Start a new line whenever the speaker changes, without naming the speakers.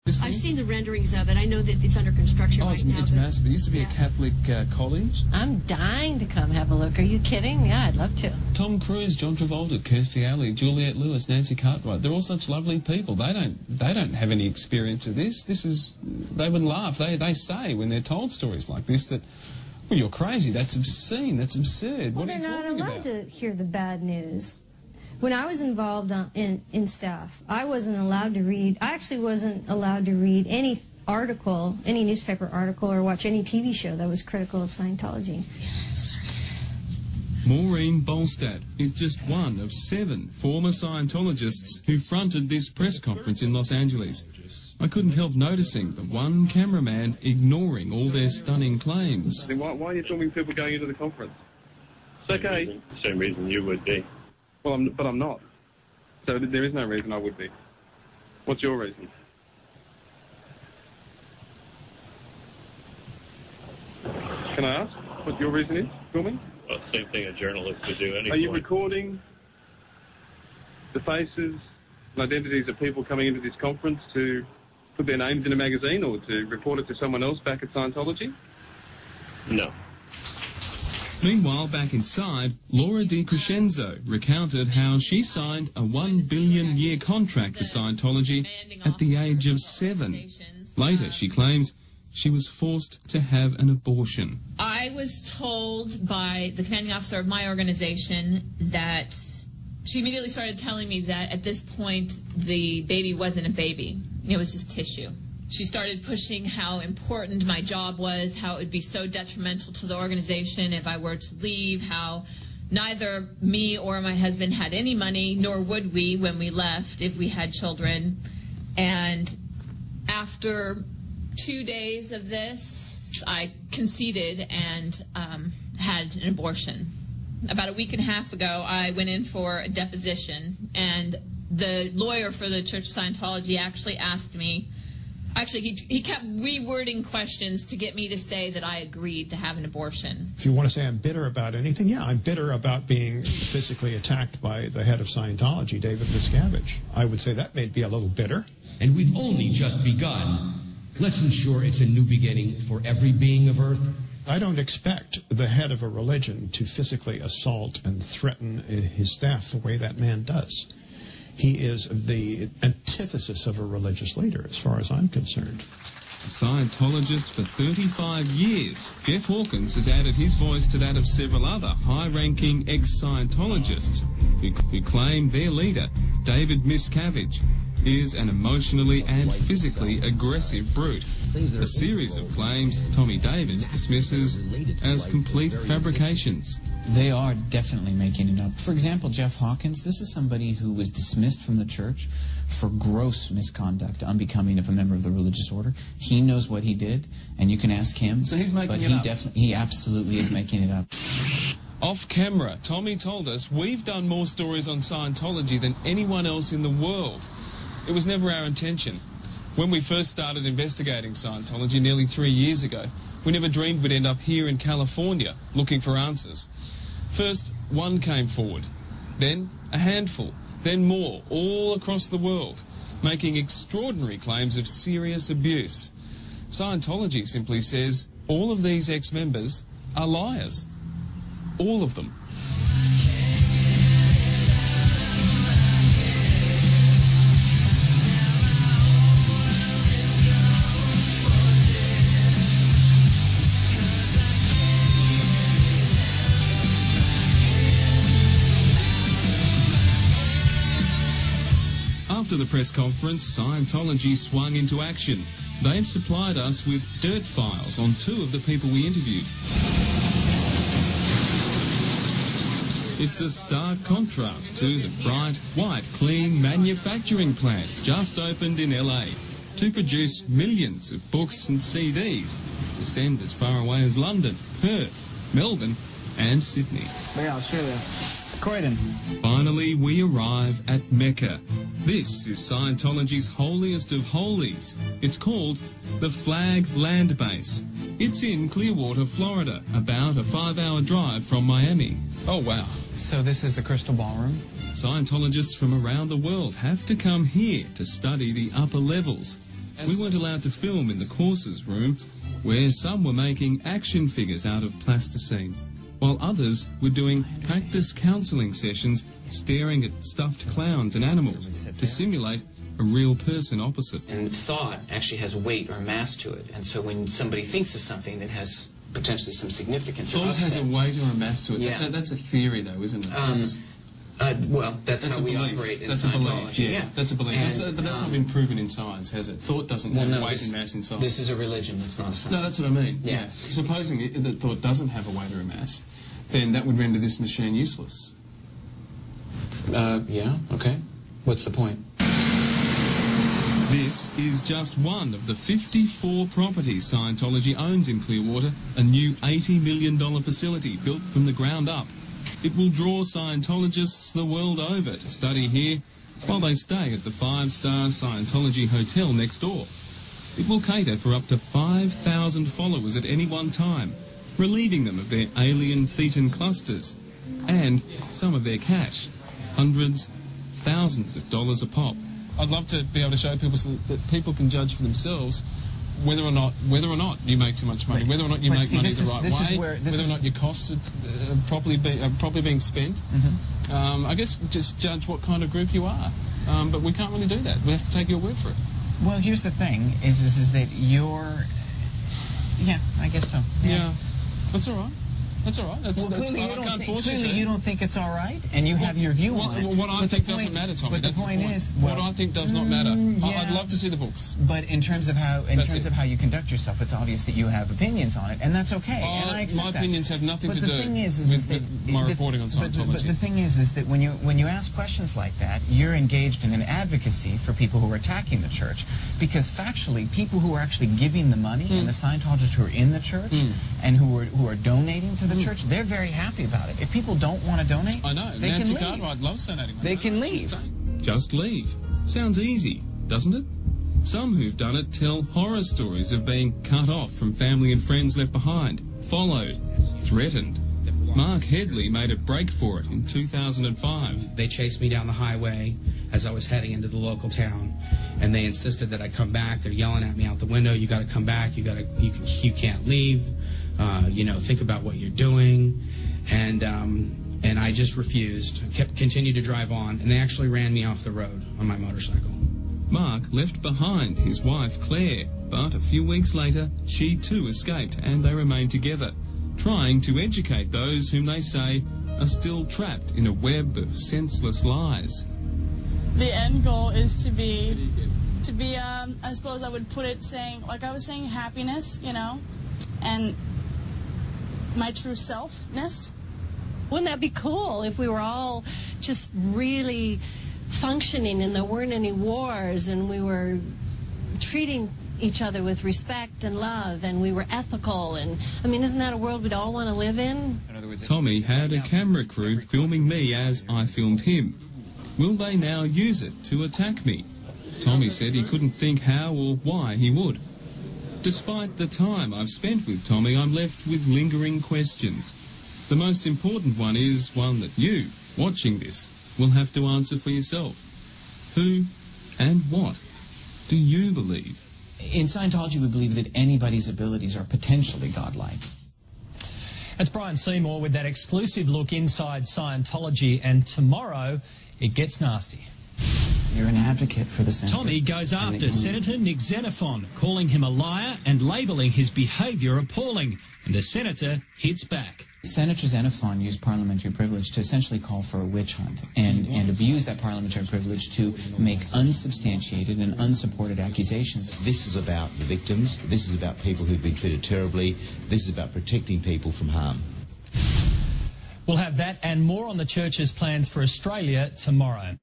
I've seen the renderings of it. I know that it's under construction right now.
It's massive. It used to be a Catholic college.
I'm dying to come have a look. Are you kidding? Yeah, I'd love to.
Tom Cruise, John Travolta, Kirstie Alley, Juliette Lewis, Nancy Cartwright. They're all such lovely people. They don't have any experience of this. They would laugh. They say when they're told stories like this that, well, you're crazy. That's obscene. That's absurd.
Well,
what are you talking about?
they're not allowed to hear the bad news. When I was involved in staff, I wasn't allowed to read. I actually wasn't allowed to read any article, any newspaper article, or watch any TV show that was critical of Scientology.
Maureen Bolstad is just one of 7 former Scientologists who fronted this press conference in Los Angeles. I couldn't help noticing the one cameraman ignoring all their stunning claims.
Then why are you filming people going into the conference? It's okay.
Same reason you would be.
Well, but I'm not. So there is no reason I would be. What's your reason? Can I ask what your reason is, filming?
Well, same thing a journalist would do anyway.
Are you recording the faces and identities of people coming into this conference to put their names in a magazine or to report it to someone else back at Scientology?
No.
Meanwhile, back inside, Laura DiCrescenzo recounted how she signed a $1 billion-year contract with Scientology at the age of 7. Later, she claims she was forced to have an abortion.
I was told by the commanding officer of my organization that she immediately started telling me that at this point the baby wasn't a baby. It was just tissue. She started pushing how important my job was, how it would be so detrimental to the organization if I were to leave, how neither me or my husband had any money, nor would we when we left if we had children. And after 2 days of this, I conceded and had an abortion. About a week and a half ago, I went in for a deposition, and the lawyer for the Church of Scientology actually asked me, he kept rewording questions to get me to say that I agreed to have an abortion.
If you want to say I'm bitter about anything, yeah, I'm bitter about being physically attacked by the head of Scientology, David Miscavige. I would say that may be a little bitter.
And we've only just begun. Let's ensure it's a new beginning for every being of Earth.
I don't expect the head of a religion to physically assault and threaten his staff the way that man does. He is the antithesis of a religious leader, as far as I'm concerned.
A Scientologist for 35 years, Jeff Hawkins has added his voice to that of several other high-ranking ex-Scientologists who claim their leader, David Miscavige, is an emotionally and physically aggressive brute. A series of claims Tommy Davis dismisses as complete fabrications.
They are definitely making it up. For example, Jeff Hawkins, this is somebody who was dismissed from the church for gross misconduct, unbecoming of a member of the religious order. He knows what he did, and you can ask him.
So he's making it up?
He absolutely is making it up.
Off camera, Tommy told us, we've done more stories on Scientology than anyone else in the world. It was never our intention. When we first started investigating Scientology nearly 3 years ago, we never dreamed we'd end up here in California looking for answers. First, one came forward, then a handful, then more, all across the world, making extraordinary claims of serious abuse. Scientology simply says all of these ex-members are liars. All of them. After the press conference, Scientology swung into action. They've supplied us with dirt files on 2 of the people we interviewed. It's a stark contrast to the bright, white, clean manufacturing plant just opened in LA to produce millions of books and CDs to send as far away as London, Perth, Melbourne and Sydney.
Yeah, Australia. Croydon.
Finally, we arrive at Mecca. This is Scientology's holiest of holies. It's called the Flag Land Base. It's in Clearwater, Florida, about a 5-hour drive from Miami.
Oh, wow. So this is the Crystal Ballroom?
Scientologists from around the world have to come here to study the upper levels. We weren't allowed to film in the courses room, where some were making action figures out of plasticine, while others were doing practice counselling sessions staring at stuffed clowns and animals to simulate a real person opposite.
And thought actually has weight or mass to it. And so when somebody thinks of something that has potentially some significance or
Thought has a weight or a mass to it.
Yeah.
That's a theory, though, isn't it?
Well, that's how we operate in
That's
Scientology.
a belief, yeah. That's a belief. But that's not been proven in science, has it? Thought doesn't have weight and mass in science.
This is a religion, it's not a science.
No, that's what I mean. Yeah. Supposing that thought doesn't have a weight or a mass, then that would render this machine useless.
Yeah, okay. What's the point?
This is just one of the 54 properties Scientology owns in Clearwater, a new $80 million facility built from the ground up. It will draw Scientologists the world over to study here while they stay at the 5-star Scientology hotel next door. It will cater for up to 5,000 followers at any one time, relieving them of their alien thetan clusters and some of their cash, hundreds, thousands of dollars a pop. I'd love to be able to show people so that people can judge for themselves whether or not you make too much money, whether or not you make money the right way, whether or not your costs are properly being spent. I guess just judge what kind of group you are. But we can't really do that. We have to take your word for it.
Well, here's the thing: is that you're. Yeah, I guess so.
Yeah, that's all right. That's all right.
Clearly
you
don't think it's all right, and you have your view on it.
What I think doesn't matter, Tommy.
But the point is,
what I think does not matter. I'd love to see the books.
But in terms of how you conduct yourself, it's obvious that you have opinions on it, and that's okay. And I accept
my opinions have nothing to do
with
my reporting on Scientology.
But the thing is that when you ask questions like that, you're engaged in an advocacy for people who are attacking the church, because factually, people who are actually giving the money and the Scientologists who are in the church and who are donating to the church, they're very happy about it. If people don't want to donate,
I know.
they
Nancy
can leave.
Cartwright loves donating money.
They can leave.
Just leave. Sounds easy, doesn't it? Some who've done it tell horror stories of being cut off from family and friends left behind, followed, threatened. Mark Headley made a break for it in 2005.
They chased me down the highway as I was heading into the local town, and they insisted that I come back. They're yelling at me out the window, "You got to come back. You can't leave. Think about what you're doing." And I just refused. Continued to drive on, and they actually ran me off the road on my motorcycle.
Mark left behind his wife Claire, but a few weeks later she too escaped, and they remained together, trying to educate those whom they say are still trapped in a web of senseless lies.
The end goal is to be I suppose I would put it I was saying happiness, and my true selfness.
Wouldn't that be cool if we were all just really functioning and there weren't any wars and we were treating each other with respect and love and we were ethical? And isn't that a world we'd all want to live in?
Tommy had a camera crew filming me as I filmed him. Will they now use it to attack me? Tommy said he couldn't think how or why he would. Despite the time I've spent with Tommy, I'm left with lingering questions. The most important one is one that you, watching this, will have to answer for yourself. Who and what do you believe?
In Scientology, we believe that anybody's abilities are potentially godlike.
That's Bryan Seymour with that exclusive look inside Scientology, and tomorrow it gets nasty.
You're an advocate for the senator.
Tommy goes after Senator Nick Xenophon, calling him a liar and labelling his behaviour appalling, and the senator hits back.
Senator Xenophon used parliamentary privilege to essentially call for a witch hunt and abuse that parliamentary privilege to make unsubstantiated and unsupported accusations.
This is about the victims. This is about people who've been treated terribly. This is about protecting people from harm.
We'll have that and more on the church's plans for Australia tomorrow.